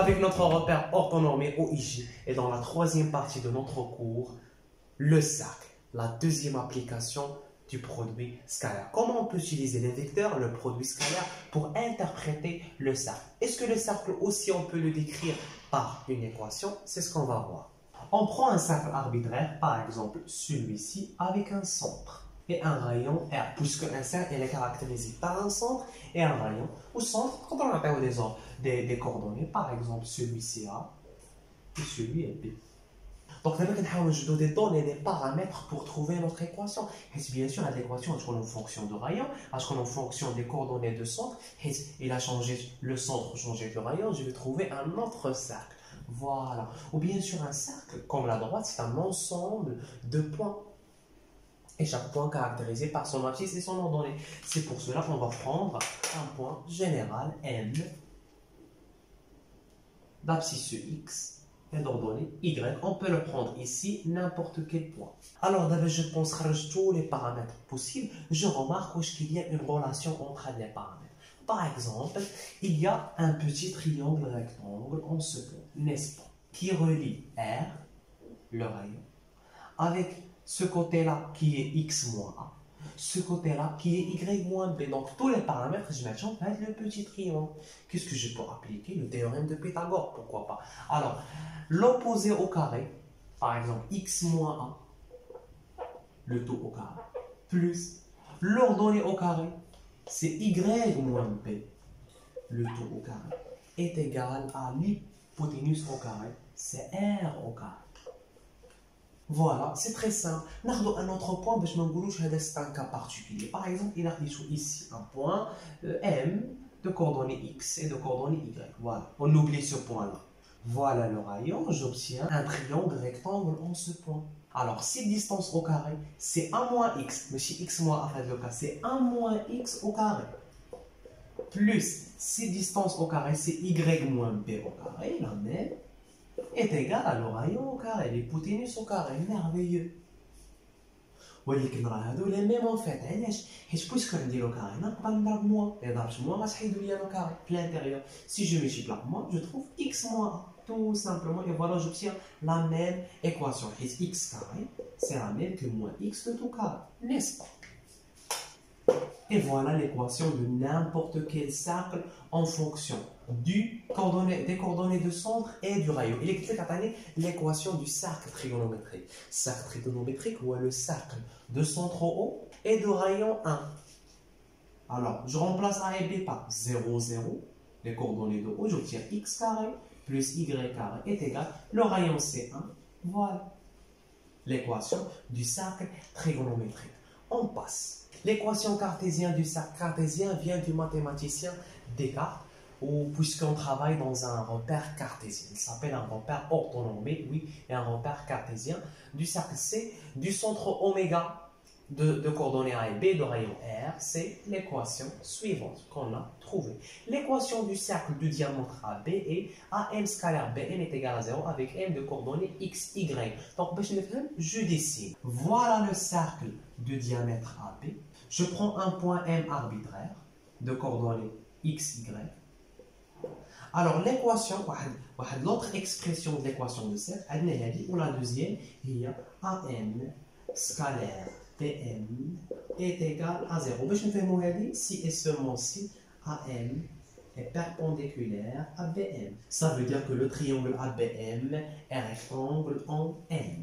avec notre repère orthonormé OIJ et dans la troisième partie de notre cours, le cercle, la deuxième application du produit scalaire. Comment on peut utiliser les vecteurs, le produit scalaire, pour interpréter le cercle? Est-ce que le cercle aussi on peut le décrire par une équation? C'est ce qu'on va voir. On prend un cercle arbitraire, par exemple celui-ci, avec un centre et un rayon R, puisque un cercle est caractérisé par un centre et un rayon. Au centre, quand on appelle des coordonnées, par exemple celui-ci A et celui est B. Donc, nous allons ajouter des données, des paramètres pour trouver notre équation. Et bien sûr, l'équation est en fonction du rayon, est en fonction des coordonnées de centre. Il a changé le centre, changé le rayon, je vais trouver un autre cercle. Voilà. Ou bien sûr, un cercle, comme la droite, c'est un ensemble de points. Et chaque point caractérisé par son abscisse et son ordonnée. C'est pour cela qu'on va prendre un point général M d'abscisse X et d'ordonnée Y. On peut le prendre ici, n'importe quel point. Alors d'abord, je pense à tous les paramètres possibles. Je remarque qu'il y a une relation entre les paramètres. Par exemple, il y a un petit triangle rectangle en ce point, n'est-ce pas, qui relie R, le rayon, avec ce côté-là qui est X moins A, ce côté-là qui est Y moins B. Donc tous les paramètres, je mets en fait le petit triangle. Qu'est-ce que je peux appliquer? Le théorème de Pythagore, pourquoi pas. Alors, l'opposé au carré, par exemple X moins A, le tout au carré, plus l'ordonnée au carré, c'est Y moins B, le tout au carré, est égal à l'hypoténuse au carré, c'est R au carré. Voilà, c'est très simple. Nous avons un autre point, mais je me dis que c'est un cas particulier. Par exemple, il a ici un point M de coordonnées X et de coordonnées Y. Voilà, on oublie ce point-là. Voilà le rayon, j'obtiens un triangle rectangle en ce point. Alors, si distance au carré, c'est 1 moins X, mais si X moins A fait le cas, c'est 1 moins X au carré. Plus, si distance au carré, c'est Y moins B au carré, la même, est égal à le rayon au carré, l'hypoténuse au carré, merveilleux. ولكن راه هادو les mêmes en fait. علاش؟ حيت puisque عندي لو كاري نقدر نضرب موان، إلا ضربت موان غتحيدو ليا لو كاري في l'intérieur. Si je multiplie par moins, je trouve x moins a, tout simplement, et voilà, j'obtiens la même équation. حيت x carré, c'est la même que moins x de tout carré, n'est-ce pas? Et voilà l'équation de n'importe quel cercle en fonction des coordonnées de centre et du rayon. Il est l'équation du cercle trigonométrique. Cercle trigonométrique ou le cercle de centre au haut et de rayon 1. Alors, je remplace A et B par 0, 0. Les coordonnées de haut, j'obtiens x carré plus y carré est égal. Le rayon c'est 1. Voilà l'équation du cercle trigonométrique. On passe. L'équation cartésienne du cercle cartésien vient du mathématicien Descartes, puisqu'on travaille dans un repère cartésien. Il s'appelle un repère orthonormé, oui, et un repère cartésien du cercle C, du centre oméga de coordonnées A et B, de rayon R, c'est l'équation suivante qu'on a trouvée. L'équation du cercle du diamètre AB est AM scalaire BM est égal à 0 avec M de coordonnées X, Y. Donc, je dessine. Voilà le cercle de diamètre AB. Je prends un point M arbitraire de coordonnées X, Y. Alors, l'équation, l'autre expression de l'équation de cercle, ou la deuxième, il y a AM scalaire BM est égal à 0. Je vais si et seulement si AM est perpendiculaire à BM. Ça veut dire que le triangle ABM est rectangle en M.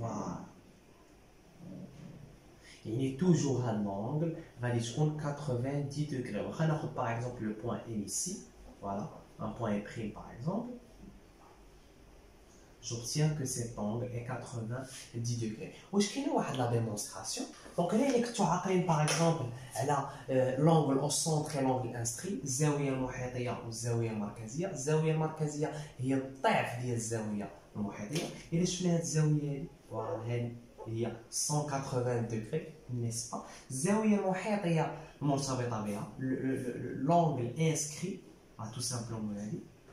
Voilà. Il est toujours un angle, va aller 90 degrés. On va prendre par exemple le point M ici. Voilà, un point M' par exemple. J'obtiens que cet angle est 90 degrés. Où est-ce qu'il y a la démonstration? Donc, là, par exemple, l'angle au centre et l'angle inscrit, الزاوية المحيطية والزاوية المركزية. الزاوية المركزية هي الطيف ديال الزاوية المحيطية. إلا شفنا هاد الزاوية هادي هي 180 degrés, n'est-ce pas? الزاوية المحيطية مرتبطة بها. L'angle inscrit, tout simplement,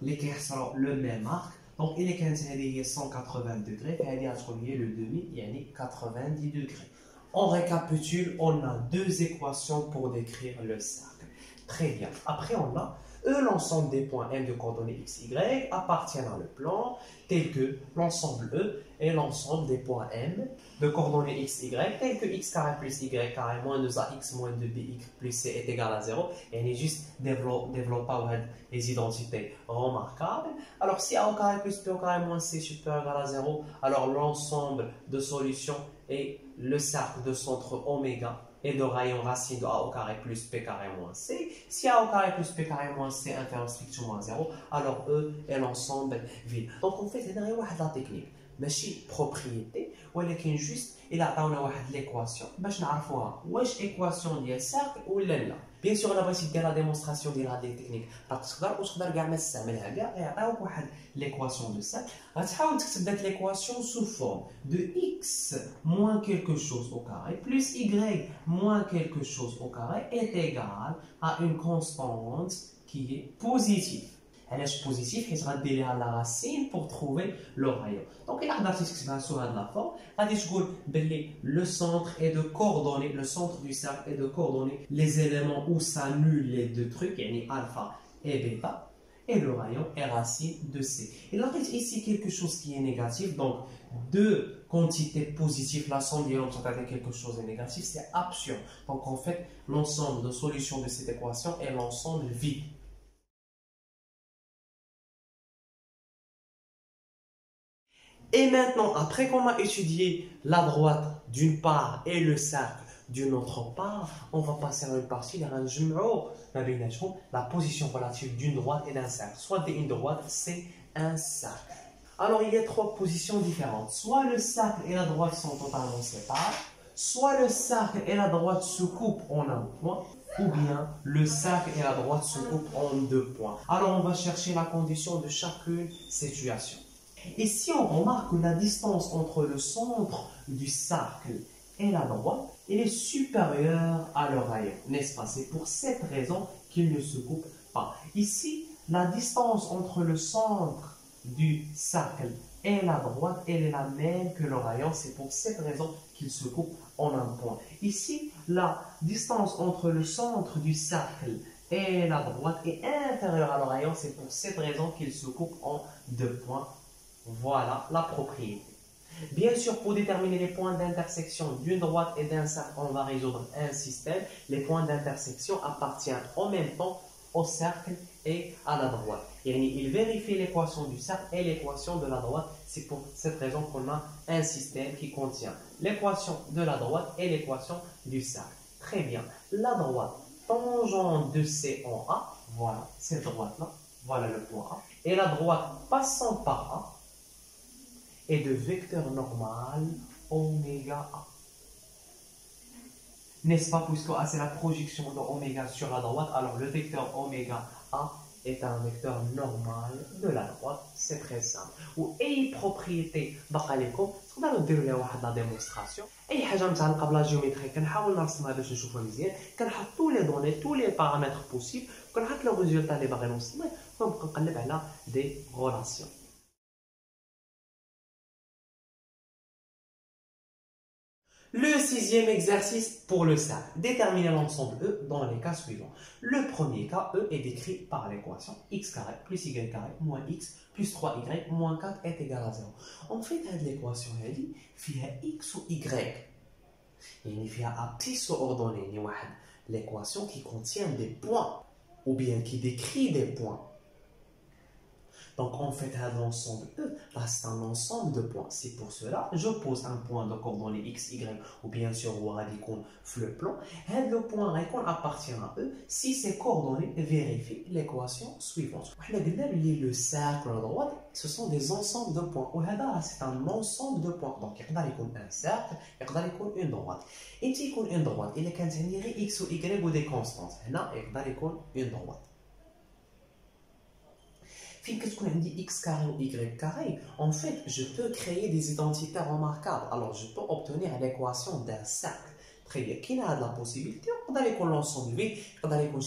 اللي كيحصلوا le même arc. Donc, il est 180 degrés, et il y a le demi, il y a 90 degrés. On récapitule, on a deux équations pour décrire le cercle. Très bien. Après, on a E, l'ensemble des points M de coordonnées x, y appartiennent à le plan tel que l'ensemble E est l'ensemble des points M de coordonnées x, y tel que x carré plus y carré moins 2ax moins 2by plus c est égal à 0. Et on est juste développant les identités remarquables. Alors si a au carré plus b au carré moins c supérieur ou égal à 0, alors l'ensemble de solutions est le cercle de centre oméga et de rayon racine de a au carré plus p carré moins c. Si a au carré plus p carré moins c inférieur strictement à 0, alors E est l'ensemble vide. Donc en fait, c'est une technique. ماشي propriété ولكن juste il عطاونا واحد l'équation باش نعرفوها واش équation ديال cercle ولا لا. بيان سور انا بغيتي دير لا ديمونستراسيون ديال هاد لي تكنيك تقدر كاع ما تستعملها كاع يعطيوك واحد l'équation de cercle غتحاول تكتب داك l'équation sous forme de x moins quelque chose au carré plus y moins quelque chose au carré est égal à une constante qui est positive. علاش بوزيتيف حيت غدير ليها لا راسين pour trouver le rayon. Donc il a تكتبها sur هاد لا فورم غادي تقول باللي le centre est de coordonner le centre du cercle est de coordonner les éléments où s'annulent les deux trucs يعني alpha et bêta et le rayon est racine de c. Il a ici quelque chose qui est négatif, donc deux quantités positives, la somme de quelque chose est négatif, c'est absurde. Donc en fait, l'ensemble de solutions de cette équation est l'ensemble vide. Et maintenant, après qu'on a étudié la droite d'une part et le cercle d'une autre part, on va passer à une partie la position relative d'une droite et d'un cercle. Soit une droite, c'est un cercle. Alors, il y a trois positions différentes. Soit le cercle et la droite sont totalement séparés, soit le cercle et la droite se coupent en un point, ou bien le cercle et la droite se coupent en deux points. Alors, on va chercher la condition de chacune situation. Et si on remarque que la distance entre le centre du cercle et la droite, elle est supérieure à le rayon, n'est-ce pas? C'est pour cette raison qu'ils ne se coupent pas. Ici, la distance entre le centre du cercle et la droite, elle est la même que le rayon. C'est pour cette raison qu'ils se coupent en un point. Ici, la distance entre le centre du cercle et la droite est inférieure à le rayon. C'est pour cette raison qu'ils se coupent en deux points. Voilà la propriété. Bien sûr, pour déterminer les points d'intersection d'une droite et d'un cercle, on va résoudre un système. Les points d'intersection appartiennent en même temps au cercle et à la droite. Il vérifie l'équation du cercle et l'équation de la droite. C'est pour cette raison qu'on a un système qui contient l'équation de la droite et l'équation du cercle. Très bien. La droite, tangente de C en A, voilà, cette droite-là, voilà le point A. Et la droite passant par A, et de vecteur normal oméga A. N'est-ce pas, puisque A c'est la projection de oméga sur la droite, alors le vecteur oméga A est un vecteur normal de la droite, c'est très simple. Ou أي propriété باقا لكم تقدروا ديروا لها واحد لا ديمونستراسيون. أي حاجة متعلقة بلا جيومتري كنحاول نرسمها باش نشوفها مزيان، كنحط tous les données, tous les paramètres possibles، كنحط le résultat اللي باغي نوصل له، ونبقى نقلب على des relations. Le sixième exercice pour le cercle. Déterminer l'ensemble E dans les cas suivants. Le premier cas, E est décrit par l'équation x carré plus y carré moins x plus 3y moins 4 est égal à 0. En fait, l'équation elle فيها x ou y. يعني فيها abscisse ordonnée. L'équation qui contient des points ou bien qui décrit des points. Donc, en fait, l'ensemble E, c'est un ensemble de points. C'est pour cela je pose un point de coordonnées x, y, ou bien sûr, le plan. Le point appartient à E si ces coordonnées vérifient l'équation suivante. Le cercle à droite, ce sont des ensembles de points. C'est un ensemble de points. Donc, il y a un cercle, il y a une droite. Et il y a une droite. Il y a x ou y ou des constantes. Il y a une droite. Quand on dit x carré ou y carré, en fait, je peux créer des identités remarquables. Alors, je peux obtenir l'équation d'un cercle. Très bien. Qui a de la possibilité? On va aller avec l'ensemble vide, on va aller avec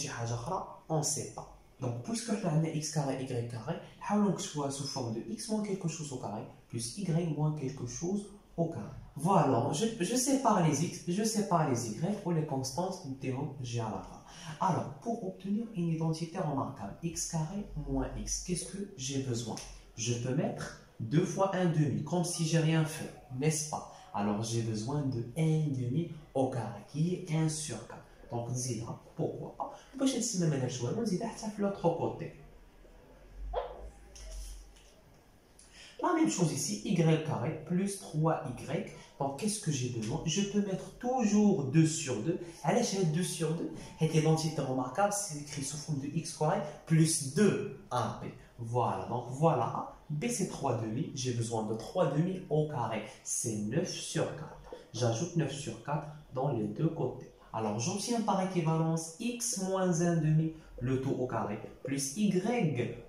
on ne sait pas. Donc, puisque on a x carré, y carré, on va sous forme de x moins quelque chose au carré, plus y moins quelque chose au carré. Voilà, je sépare les x, je sépare les y ou les constantes de G à la part. Alors, pour obtenir une identité remarquable, x carré moins x, qu'est-ce que j'ai besoin? Je peux mettre 2 fois 1 demi, comme si j'ai rien fait, n'est-ce pas? Alors, j'ai besoin de 1 demi au carré, qui est 1 sur 4. Donc, Zira, pourquoi pas? Je vais essayer de mettre de l'autre côté. La même chose ici, y carré plus 3y. Donc, qu'est-ce que j'ai besoin? Je peux mettre toujours 2 sur 2. Allez, j'ai 2 sur 2. Cette identité remarquable, c'est écrit sous forme de x carré plus 2ab. Voilà, donc voilà A. B, c'est 3 demi. J'ai besoin de 3 demi au carré. C'est 9 sur 4. J'ajoute 9 sur 4 dans les deux côtés. Alors, j'obtiens par équivalence x moins 1 demi, le tout au carré, plus y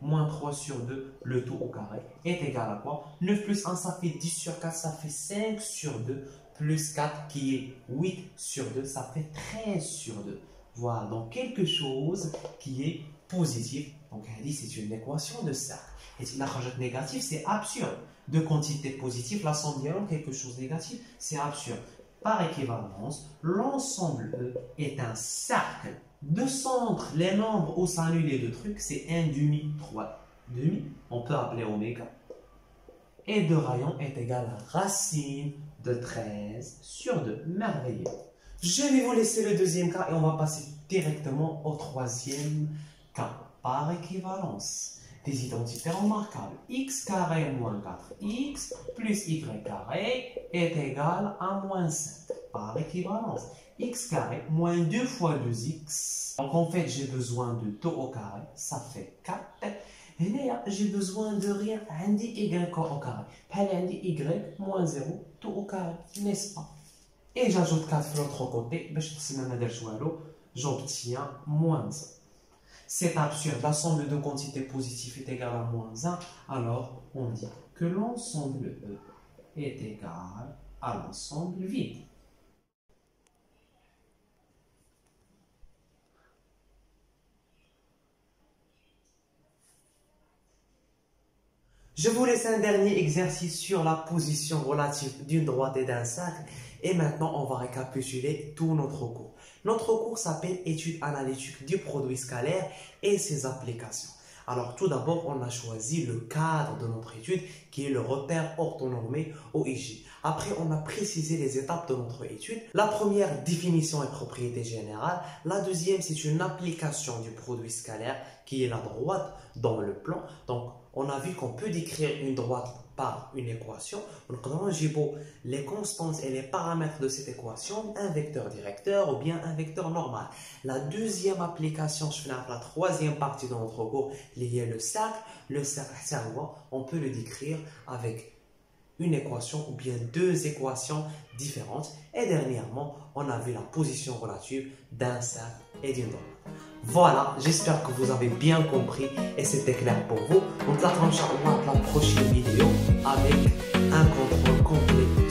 moins 3 sur 2, le tout au carré, est égal à quoi? 9 plus 1, ça fait 10 sur 4, ça fait 5 sur 2, plus 4 qui est 8 sur 2, ça fait 13 sur 2. Voilà, donc quelque chose qui est positif. Donc, c'est une équation de cercle. Et la rajouter négative, c'est absurde. Deux quantités positives, la somme dialogue, quelque chose de négatif, c'est absurde. Par équivalence, l'ensemble E est un cercle. De centre, les nombres où s'annulent les deux trucs, c'est 1 demi, 3 demi, on peut appeler oméga. Et de rayon est égal à racine de 13 sur 2. Merveilleux. Je vais vous laisser le deuxième cas et on va passer directement au troisième cas. Par équivalence, des identités remarquables. X carré moins 4x plus y carré est égal à moins 5. Par équivalence, x carré moins 2 fois 2x. Donc en fait, j'ai besoin de 2 au carré, ça fait 4. Et là, j'ai besoin de rien, un y au carré. Un y moins 0, 2 au carré, n'est-ce pas? Et j'ajoute 4 de l'autre côté, j'obtiens moins 1. C'est absurde, la somme de deux quantités positives est égale à moins 1, alors on dit que l'ensemble E est égal à l'ensemble vide. Je vous laisse un dernier exercice sur la position relative d'une droite et d'un cercle. Et maintenant, on va récapituler tout notre cours. Notre cours s'appelle Études analytiques du produit scalaire et ses applications. Alors, tout d'abord, on a choisi le cadre de notre étude qui est le repère orthonormé OIJ. Après, on a précisé les étapes de notre étude. La première, définition et propriété générale. La deuxième, c'est une application du produit scalaire qui est la droite dans le plan. Donc, on a vu qu'on peut décrire une droite par une équation. On j'ai les constantes et les paramètres de cette équation, un vecteur directeur ou bien un vecteur normal. La deuxième application, je fais la troisième partie de notre cours, liée au cercle. Le cercle, on peut le décrire avec une équation ou bien deux équations différentes. Et dernièrement, on a vu la position relative d'un cercle et d'une droite. Voilà, j'espère que vous avez bien compris et c'était clair pour vous. On se retrouve à la prochaine vidéo avec un contrôle complet